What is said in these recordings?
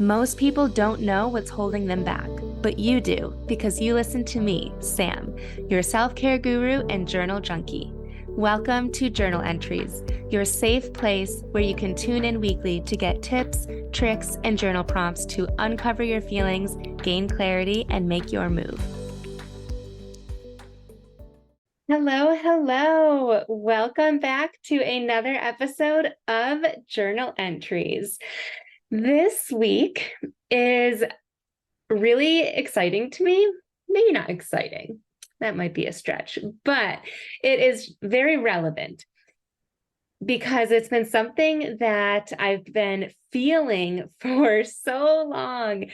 Most people don't know what's holding them back, but you do because you listen to me, Sam, your self-care guru and journal junkie. Welcome to Journal Entries, your safe place where you can tune in weekly to get tips, tricks, and journal prompts to uncover your feelings, gain clarity, and make your move. Hello, hello. Welcome back to another episode of Journal Entries. This week is really exciting to me. Maybe not exciting. That might be a stretch, but it is very relevant because it's been something that I've been feeling for so long.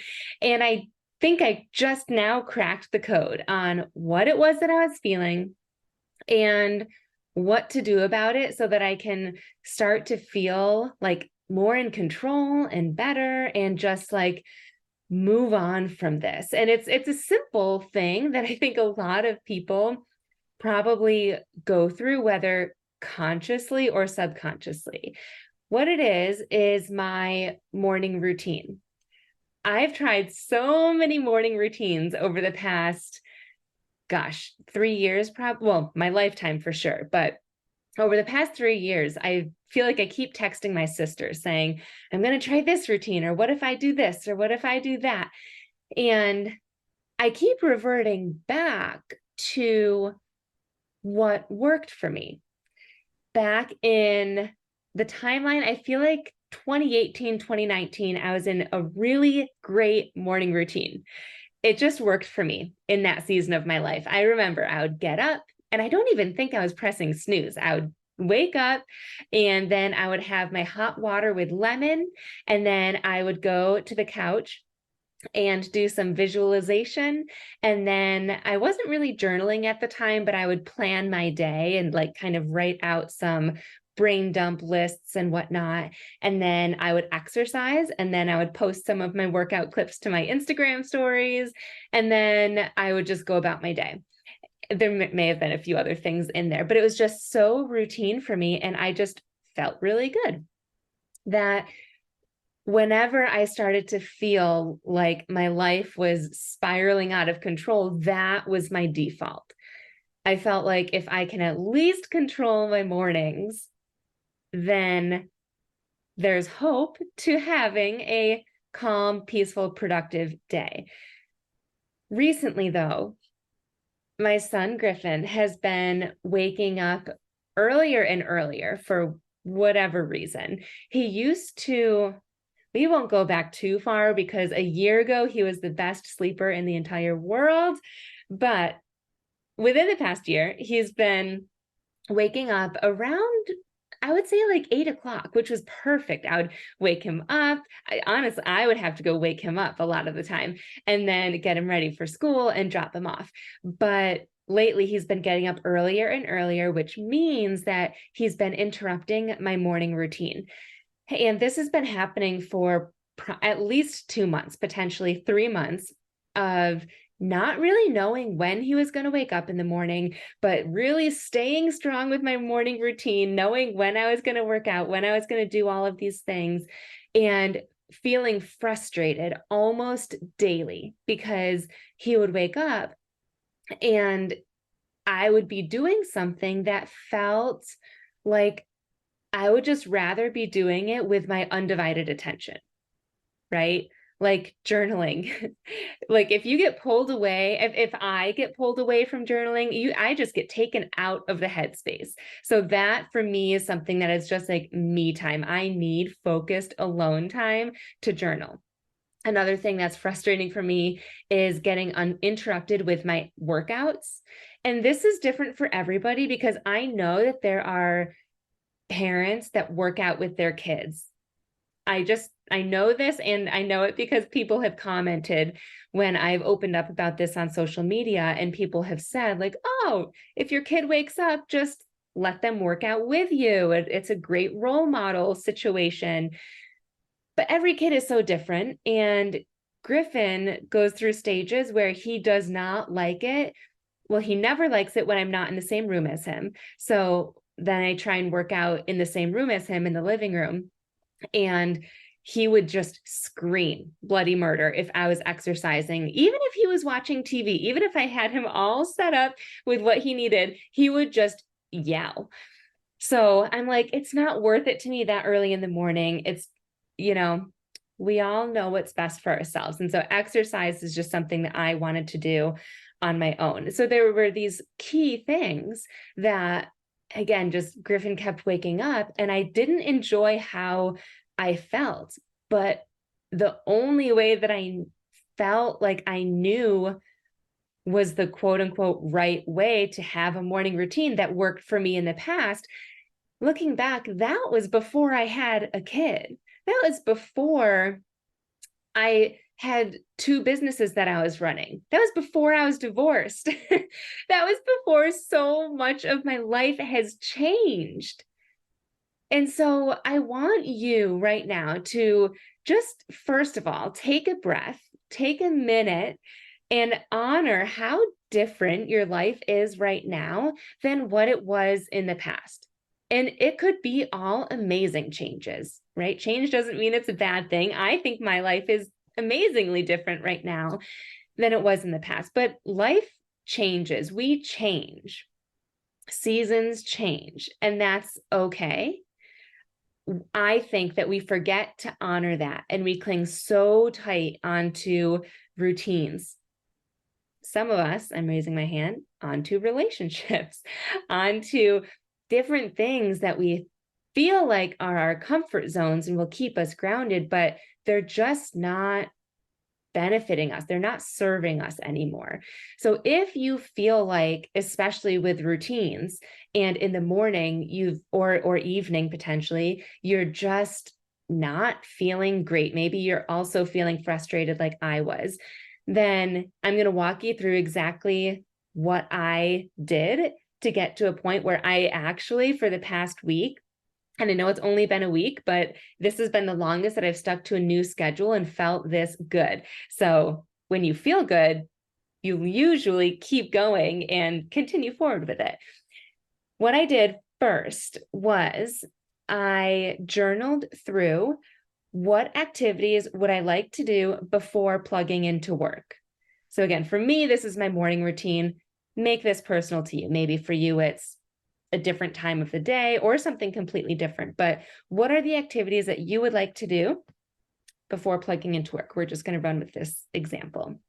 And I think I just now cracked the code on what it was that I was feeling and what to do about it so that I can start to feel like more in control and better and just like move on from this. And it's a simple thing that I think a lot of people probably go through, whether consciously or subconsciously. What it is my morning routine. I've tried so many morning routines over the past 3 years, well, my lifetime for sure. But over the past 3 years, I feel like I keep texting my sister saying, I'm going to try this routine, or what if I do this, or what if I do that? And I keep reverting back to what worked for me. Back in the timeline, I feel like 2018, 2019, I was in a really great morning routine. It just worked for me in that season of my life. I remember I would get up and I don't even think I was pressing snooze. I would wake up and then I would have my hot water with lemon. And then I would go to the couch and do some visualization. And then I wasn't really journaling at the time, but I would plan my day and like kind of write out some brain dump lists and whatnot. And then I would exercise, and then I would post some of my workout clips to my Instagram stories. And then I would just go about my day. There may have been a few other things in there, but it was just so routine for me. And I just felt really good that whenever I started to feel like my life was spiraling out of control, that was my default. I felt like if I can at least control my mornings, then there's hope to having a calm, peaceful, productive day. Recently, though, my son Griffin has been waking up earlier and earlier for whatever reason. We won't go back too far because a year ago, he was the best sleeper in the entire world. But within the past year, he's been waking up around, I would say like 8 o'clock, which was perfect. I would wake him up. Honestly, I would have to go wake him up a lot of the time and then get him ready for school and drop him off. But lately he's been getting up earlier and earlier, which means that he's been interrupting my morning routine. And this has been happening for at least 2 months, potentially 3 months of not really knowing when he was going to wake up in the morning, but really staying strong with my morning routine, knowing when I was going to work out, when I was going to do all of these things, and feeling frustrated almost daily because he would wake up and I would be doing something that felt like I would just rather be doing it with my undivided attention, right? Like journaling. Like if you get pulled away, if I get pulled away from journaling, I just get taken out of the headspace. So that for me is something that is just like me time. I need focused alone time to journal. Another thing that's frustrating for me is getting uninterrupted with my workouts. And this is different for everybody because I know that there are parents that work out with their kids. I know this, and I know it because people have commented when I've opened up about this on social media, and people have said like, oh, if your kid wakes up, just let them work out with you. It's a great role model situation. But every kid is so different. And Griffin goes through stages where he does not like it. Well, he never likes it when I'm not in the same room as him. So then I try and work out in the same room as him in the living room. And he would just scream bloody murder if I was exercising. Even if he was watching TV, even if I had him all set up with what he needed, he would just yell. So I'm like, it's not worth it to me that early in the morning. It's, we all know what's best for ourselves. And so exercise is just something that I wanted to do on my own. So there were these key things that, again, just Griffin kept waking up, and I didn't enjoy how I felt. But the only way that I felt like I knew was the quote unquote right way to have a morning routine that worked for me in the past. Looking back, that was before I had a kid. That was before I had 2 businesses that I was running. That was before I was divorced. That was before so much of my life has changed. And so I want you right now to just, first of all, take a breath, take a minute, and honor how different your life is right now than what it was in the past. And it could be all amazing changes, right? Change doesn't mean it's a bad thing. I think my life is amazingly different right now than it was in the past, but life changes. We change. Seasons change, and that's okay. I think that we forget to honor that, and we cling so tight onto routines. Some of us, I'm raising my hand, onto relationships, onto different things that we feel like are our comfort zones and will keep us grounded, but they're just not benefiting us. They're not serving us anymore. So if you feel like, especially with routines, and in the morning or evening potentially, you're just not feeling great, maybe you're also feeling frustrated like I was, then I'm going to walk you through exactly what I did to get to a point where I actually, for the past week, and I know it's only been a week, but this has been the longest that I've stuck to a new schedule and felt this good. So when you feel good, you usually keep going and continue forward with it. What I did first was I journaled through what activities would I like to do before plugging into work. So again, for me, this is my morning routine. Make this personal to you. Maybe for you, it's a different time of the day or something completely different. But what are the activities that you would like to do before plugging into work? We're just going to run with this example.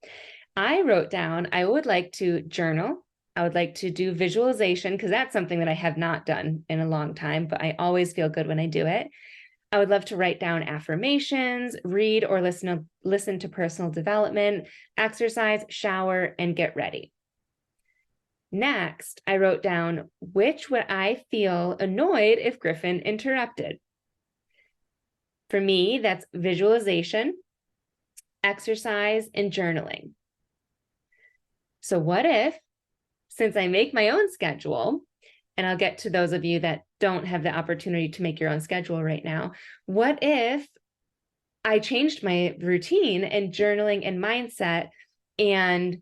I wrote down, I would like to journal. I would like to do visualization, because that's something that I have not done in a long time, but I always feel good when I do it. I would love to write down affirmations, read or listen to personal development, exercise, shower, and get ready. Next, I wrote down, which would I feel annoyed if Griffin interrupted? For me, that's visualization, exercise, and journaling. So what if, since I make my own schedule, and I'll get to those of you that don't have the opportunity to make your own schedule right now, what if I changed my routine and journaling and mindset and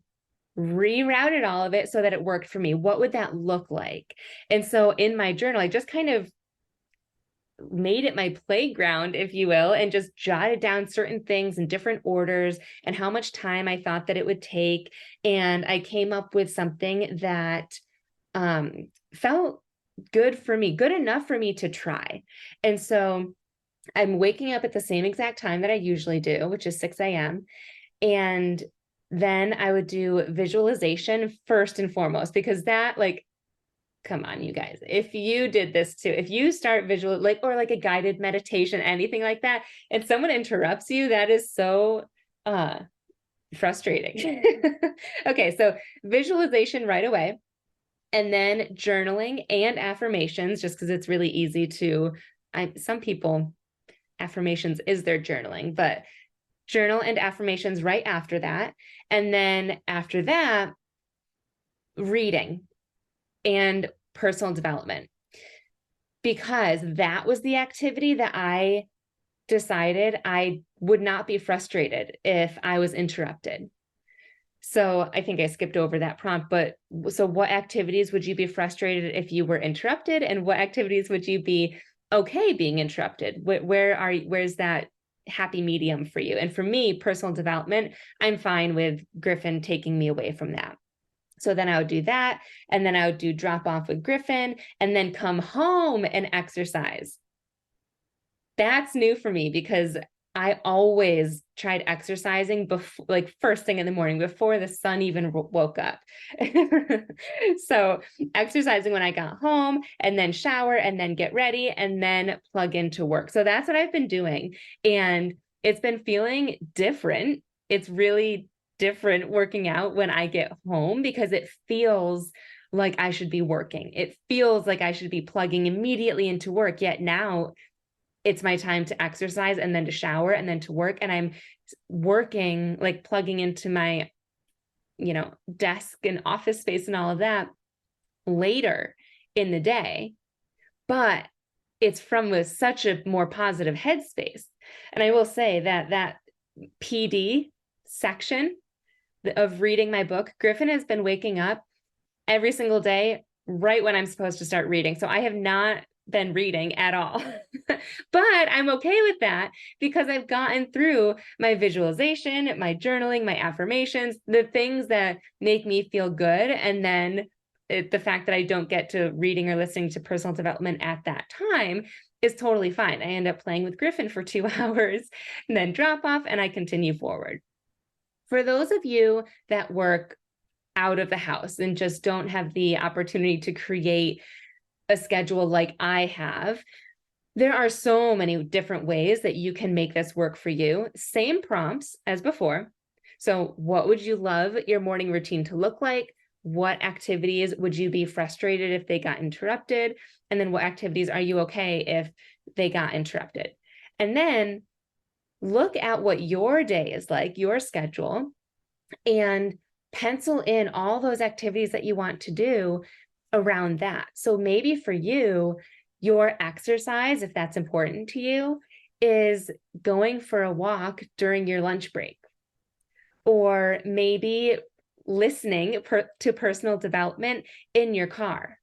rerouted all of it so that it worked for me? What would that look like? And so in my journal, I just kind of made it my playground, if you will, and just jotted down certain things in different orders and how much time I thought that it would take. And I came up with something that felt good for me, good enough for me to try. And so I'm waking up at the same exact time that I usually do, which is 6 a.m. And then I would do visualization first and foremost, because that, like, come on, you guys, if you did this too, if you start visual, or like a guided meditation, anything like that, and someone interrupts you, that is so frustrating. Okay, so visualization right away. And then journaling and affirmations, just because it's really easy to, some people, affirmations is their journaling, but journal and affirmations right after that. And then after that, reading and personal development, because that was the activity that I decided I would not be frustrated if I was interrupted. So I think I skipped over that prompt, but so what activities would you be frustrated if you were interrupted? And what activities would you be okay being interrupted? Where's that happy medium for you. And for me, personal development, I'm fine with Griffin taking me away from that. So then I would do that. And then I would do drop off with Griffin and then come home and exercise. That's new for me because I always tried exercising before, like first thing in the morning before the sun even woke up. So exercising when I got home and then shower and then get ready and then plug into work. So that's what I've been doing. And it's been feeling different. It's really different working out when I get home because it feels like I should be working. It feels like I should be plugging immediately into work. Yet now it's my time to exercise and then to shower and then to work. And I'm working, like plugging into my, desk and office space and all of that later in the day. But it's from such a more positive headspace. And I will say that PD section of reading my book, Griffin has been waking up every single day right when I'm supposed to start reading. So I have not been reading at all. But I'm okay with that because I've gotten through my visualization, my journaling, my affirmations, the things that make me feel good. And then the fact that I don't get to reading or listening to personal development at that time is totally fine. I end up playing with Griffin for 2 hours and then drop off and I continue forward. For those of you that work out of the house and just don't have the opportunity to create a schedule like I have, there are so many different ways that you can make this work for you. Same prompts as before. So what would you love your morning routine to look like? What activities would you be frustrated if they got interrupted? And then what activities are you okay if they got interrupted? And then look at what your day is like, your schedule, and pencil in all those activities that you want to do around that. So maybe for you, your exercise, if that's important to you, is going for a walk during your lunch break, or maybe listening to personal development in your car,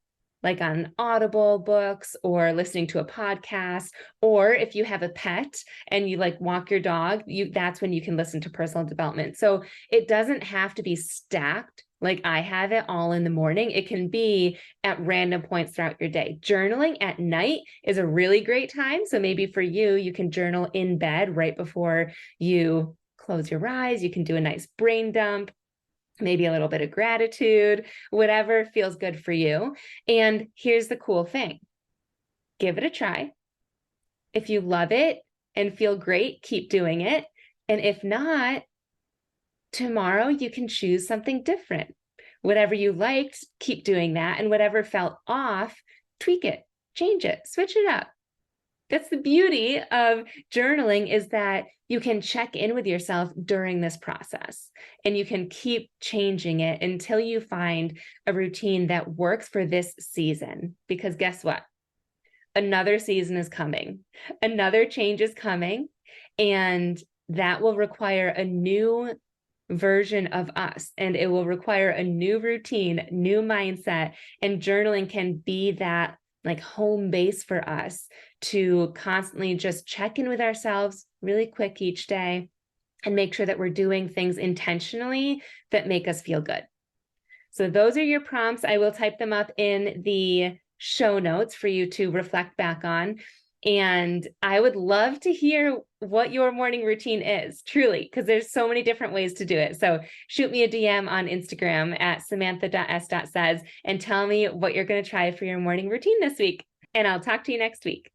like on Audible books or listening to a podcast. Or if you have a pet and you like walk your dog, that's when you can listen to personal development. So it doesn't have to be stacked like I have it all in the morning. It can be at random points throughout your day. Journaling at night is a really great time. So maybe for you, you can journal in bed right before you close your eyes. You can do a nice brain dump, maybe a little bit of gratitude, whatever feels good for you. And here's the cool thing. Give it a try. If you love it and feel great, keep doing it. And if not, tomorrow you can choose something different. Whatever you liked, keep doing that. And whatever felt off, tweak it, change it, switch it up. That's the beauty of journaling, is that you can check in with yourself during this process and you can keep changing it until you find a routine that works for this season. Because guess what? Another season is coming. Another change is coming, and that will require a new version of us, and it will require a new routine, new mindset, and journaling can be that like home base for us to constantly just check in with ourselves really quick each day and make sure that we're doing things intentionally that make us feel good. So those are your prompts. I will type them up in the show notes for you to reflect back on. And I would love to hear what your morning routine is, truly, because there's so many different ways to do it. So shoot me a DM on Instagram at samantha.s.says and tell me what you're going to try for your morning routine this week. And I'll talk to you next week.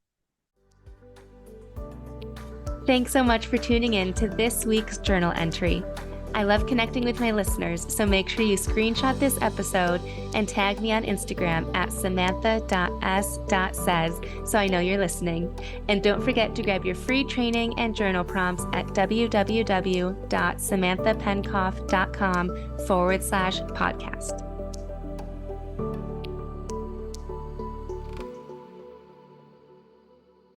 Thanks so much for tuning in to this week's journal entry. I love connecting with my listeners, so make sure you screenshot this episode and tag me on Instagram at samantha.s.says so I know you're listening. And don't forget to grab your free training and journal prompts at www.samanthapenkoff.com/podcast.